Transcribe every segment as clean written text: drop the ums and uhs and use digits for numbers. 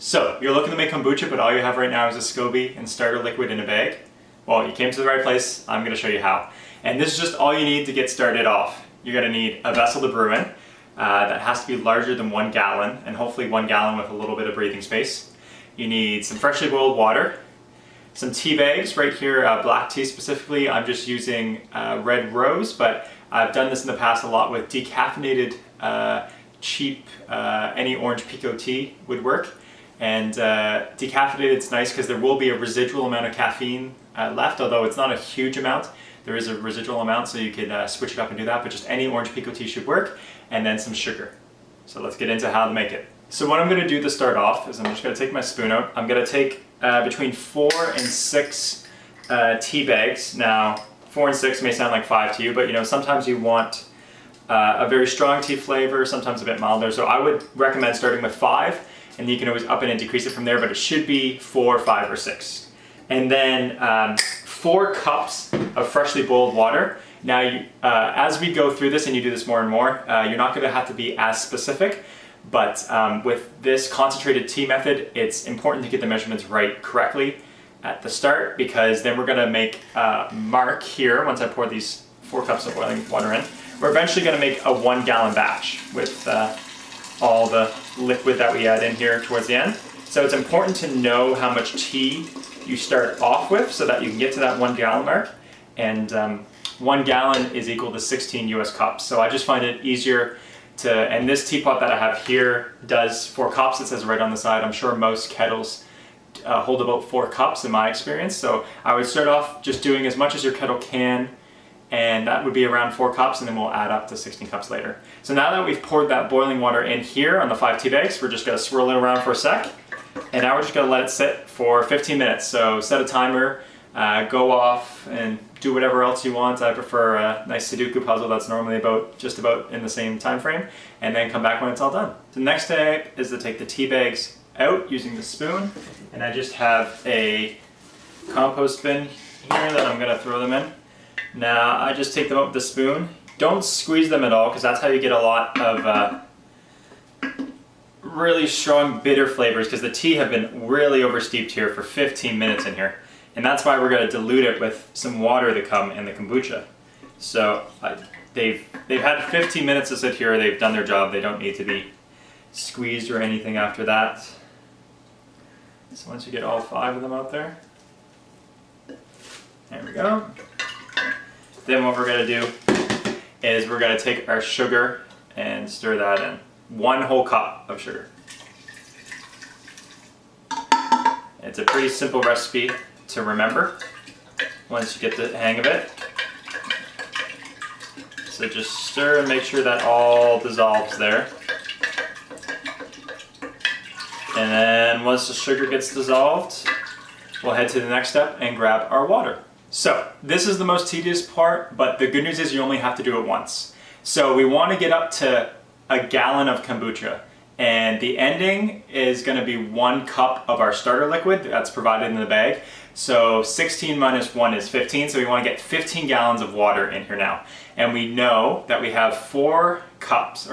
So, you're looking to make kombucha, but all you have right now is a Scoby and starter liquid in a bag? Well, you came to the right place. I'm going to show you how. And this is just all you need to get started off. You're going to need a vessel to brew in that has to be larger than 1 gallon, and hopefully 1 gallon with a little bit of breathing space. You need some freshly boiled water, some tea bags, right here, black tea specifically. I'm just using red rose, but I've done this in the past a lot with decaffeinated, cheap, any orange pico tea would work. And decaffeinated, it's nice because there will be a residual amount of caffeine left, although it's not a huge amount. There is a residual amount, so you can switch it up and do that, but just any orange pico tea should work, and then some sugar. So let's get into how to make it. So what I'm going to do to start off is I'm just going to take my spoon out. I'm going to take between 4 and 6 tea bags. Now, 4 and 6 may sound like 5 to you, but sometimes you want a very strong tea flavor, sometimes a bit milder. So I would recommend starting with 5, and you can always up it and decrease it from there, but it should be 4, 5, or 6. And then 4 cups of freshly boiled water. Now, as we go through this and you do this more and more, you're not going to have to be as specific, but with this concentrated tea method, it's important to get the measurements right correctly at the start, because then we're going to make a mark here once I pour these 4 cups of boiling water in. We're eventually going to make a 1 gallon batch with all the liquid that we add in here towards the end. So it's important to know how much tea you start off with so that you can get to that 1 gallon mark. And 1 gallon is equal to 16 US cups. So I just find it easier to, and this teapot that I have here does 4 cups. It says right on the side. I'm sure most kettles hold about 4 cups in my experience. So I would start off just doing as much as your kettle can, and that would be around 4 cups, and then we'll add up to 16 cups later. So now that we've poured that boiling water in here on the 5 tea bags, we're just gonna swirl it around for a sec, and now we're just gonna let it sit for 15 minutes. So set a timer, go off and do whatever else you want. I prefer a nice Sudoku puzzle that's normally just about in the same time frame, and then come back when it's all done. The next step is to take the tea bags out using the spoon, and I just have a compost bin here that I'm gonna throw them in. Now I just take them out with the spoon. Don't squeeze them at all, because that's how you get a lot of really strong bitter flavors, because the tea have been really oversteeped here for 15 minutes in here. And that's why we're going to dilute it with some water to come in the kombucha. So they've had 15 minutes to sit here. They've done their job. They don't need to be squeezed or anything after that. So once you get all 5 of them out there, there we go. Then what we're going to do is we're going to take our sugar and stir that in. 1 whole cup of sugar. It's a pretty simple recipe to remember once you get the hang of it. So just stir and make sure that all dissolves there. And then once the sugar gets dissolved, we'll head to the next step and grab our water. So this is the most tedious part, but the good news is you only have to do it once. So we want to get up to a gallon of kombucha, and the ending is going to be 1 cup of our starter liquid that's provided in the bag. So 16 minus 1 is 15, so we want to get 15 gallons of water in here now. And we know that we have 15 cups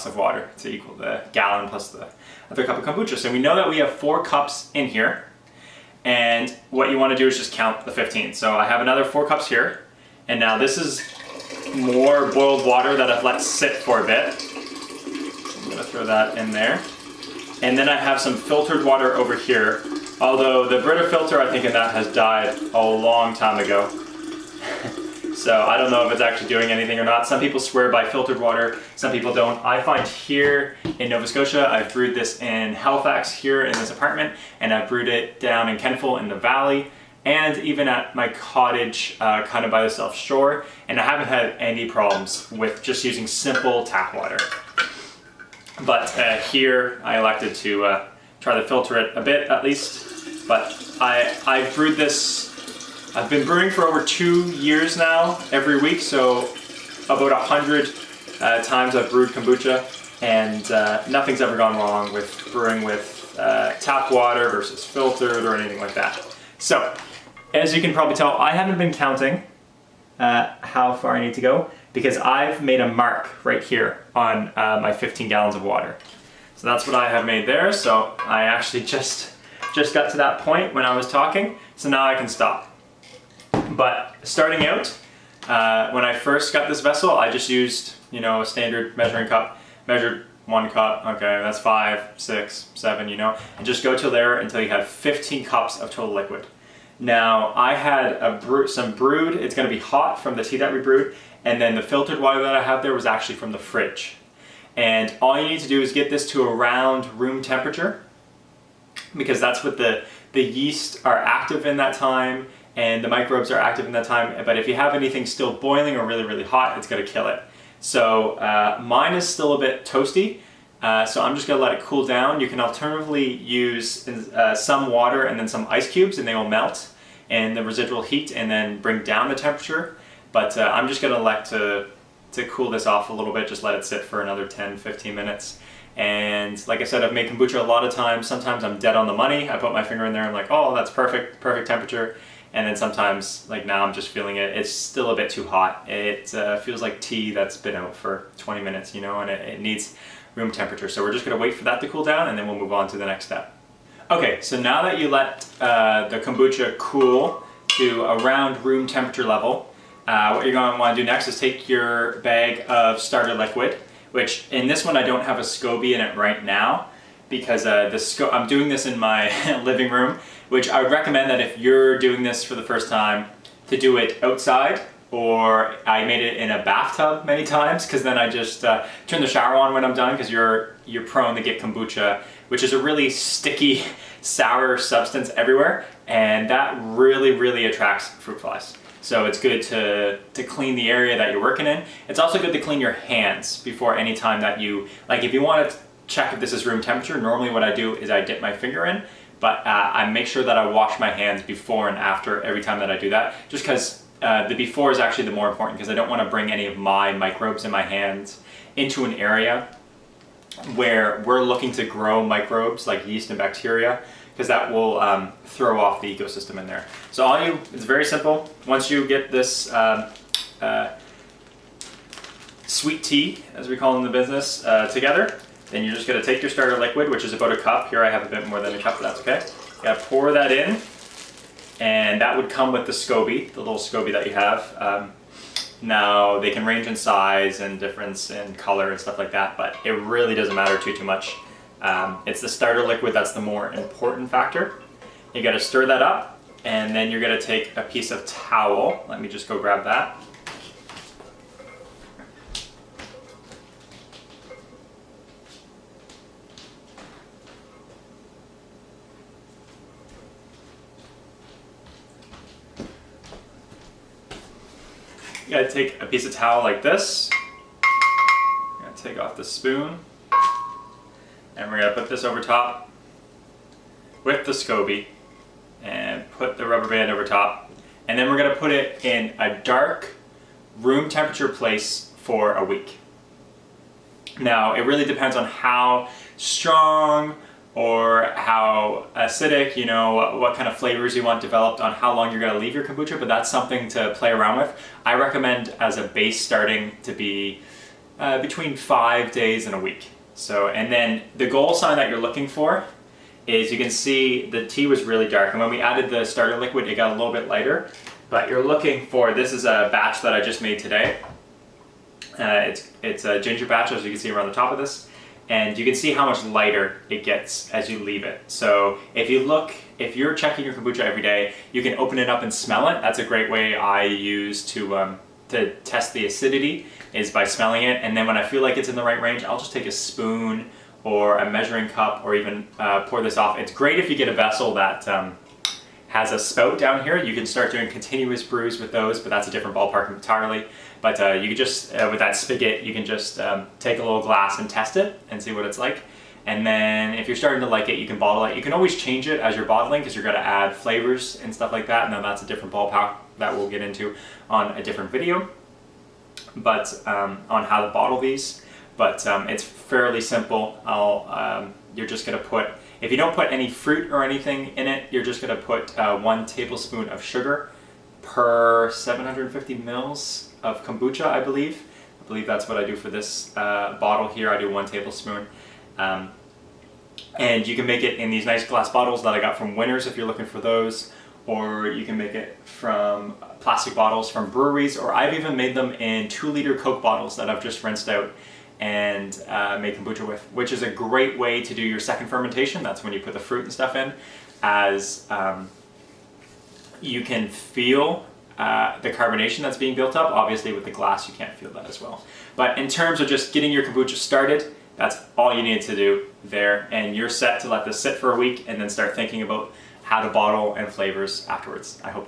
of water to equal the gallon plus the other cup of kombucha. So we know that we have 4 cups in here, and what you want to do is just count the 15. So I have another 4 cups here, and now this is more boiled water that I've let sit for a bit. I'm going to throw that in there. And then I have some filtered water over here, although the Brita filter, I think, in that has died a long time ago. So I don't know if it's actually doing anything or not. Some people swear by filtered water, some people don't. I find here in Nova Scotia, I've brewed this in Halifax here in this apartment, and I've brewed it down in Kenful in the valley, and even at my cottage kind of by the South Shore, and I haven't had any problems with just using simple tap water. But here I elected to try to filter it a bit at least. But I brewed this, I've been brewing for over 2 years now, every week, so about 100 times I've brewed kombucha, and nothing's ever gone wrong with brewing with tap water versus filtered or anything like that. So, as you can probably tell, I haven't been counting how far I need to go, because I've made a mark right here on my 15 gallons of water. So that's what I have made there. So I actually just got to that point when I was talking, so now I can stop. But starting out, when I first got this vessel, I just used, you know, a standard measuring cup, measured 1 cup, okay, that's 5, 6, 7, you know, and just go till there until you have 15 cups of total liquid. Now, I had some brewed, it's going to be hot from the tea that we brewed, and then the filtered water that I have there was actually from the fridge. And all you need to do is get this to around room temperature, because that's what the yeast are active in that time, and the microbes are active in that time. But if you have anything still boiling or really, really hot, it's going to kill it. So mine is still a bit toasty, so I'm just going to let it cool down. You can alternatively use some water and then some ice cubes, and they will melt and the residual heat and then bring down the temperature. But I'm just going to elect to cool this off a little bit, just let it sit for another 10-15 minutes. And like I said, I've made kombucha a lot of times. Sometimes I'm dead on the money. I put my finger in there, I'm like, oh, that's perfect temperature. And then sometimes, like now, I'm just feeling it. It's still a bit too hot. It feels like tea that's been out for 20 minutes, you know, and it needs room temperature. So we're just gonna wait for that to cool down, and then we'll move on to the next step. Okay, so now that you let the kombucha cool to around room temperature level, what you're going to want to do next is take your bag of starter liquid, which in this one I don't have a Scoby in it right now, because I'm doing this in my living room, which I would recommend that if you're doing this for the first time, to do it outside, or I made it in a bathtub many times, because then I just turn the shower on when I'm done, because you're prone to get kombucha, which is a really sticky, sour substance everywhere, and that really, really attracts fruit flies. So it's good to clean the area that you're working in. It's also good to clean your hands before any time that you, like if you want to check if this is room temperature, normally what I do is I dip my finger in, but I make sure that I wash my hands before and after every time that I do that, just because the before is actually the more important, because I don't want to bring any of my microbes in my hands into an area where we're looking to grow microbes like yeast and bacteria, because that will throw off the ecosystem in there. So it's very simple. Once you get this sweet tea, as we call it in the business, together, then you're just gonna take your starter liquid, which is about a cup. Here I have a bit more than a cup, but that's okay. You gotta pour that in, and that would come with the Scoby, the little Scoby that you have. Now, they can range in size and difference in color and stuff like that, but it really doesn't matter too much. It's the starter liquid that's the more important factor. You gotta stir that up, and then you're gonna take a piece of towel. Let me just go grab that. You gotta take a piece of towel like this. You're gonna take off the spoon. And we're gonna put this over top with the Scoby and put the rubber band over top. And then we're gonna put it in a dark room temperature place for a week. Now, it really depends on how strong or how acidic, you know, what kind of flavors you want developed on how long you're gonna leave your kombucha, but that's something to play around with. I recommend as a base starting to be between 5 days and a week. So, and then the goal sign that you're looking for is, you can see the tea was really dark, and when we added the starter liquid, it got a little bit lighter, but you're looking for, this is a batch that I just made today. It's a ginger batch, as you can see around the top of this. And you can see how much lighter it gets as you leave it. So if you're checking your kombucha every day, you can open it up and smell it. That's a great way I use to test the acidity, is by smelling it. And then when I feel like it's in the right range, I'll just take a spoon or a measuring cup, or even pour this off. It's great if you get a vessel that has a spout down here. You can start doing continuous brews with those, but that's a different ballpark entirely. But you can just, with that spigot, you can just take a little glass and test it and see what it's like. And then if you're starting to like it, you can bottle it. You can always change it as you're bottling, because you're gonna add flavors and stuff like that, and then that's a different ballpark that we'll get into on a different video, but on how to bottle these. But it's fairly simple. You're just gonna put, if you don't put any fruit or anything in it, you're just gonna put 1 tablespoon of sugar per 750 mils of kombucha, I believe. I believe that's what I do for this bottle here. I do 1 tablespoon. And you can make it in these nice glass bottles that I got from Winners if you're looking for those, or you can make it from plastic bottles from breweries, or I've even made them in 2-liter Coke bottles that I've just rinsed out and made kombucha with, which is a great way to do your second fermentation. That's when you put the fruit and stuff in, as you can feel the carbonation that's being built up. Obviously with the glass you can't feel that as well. But in terms of just getting your kombucha started, that's all you need to do there, and you're set to let this sit for a week and then start thinking about how to bottle and flavors afterwards. I hope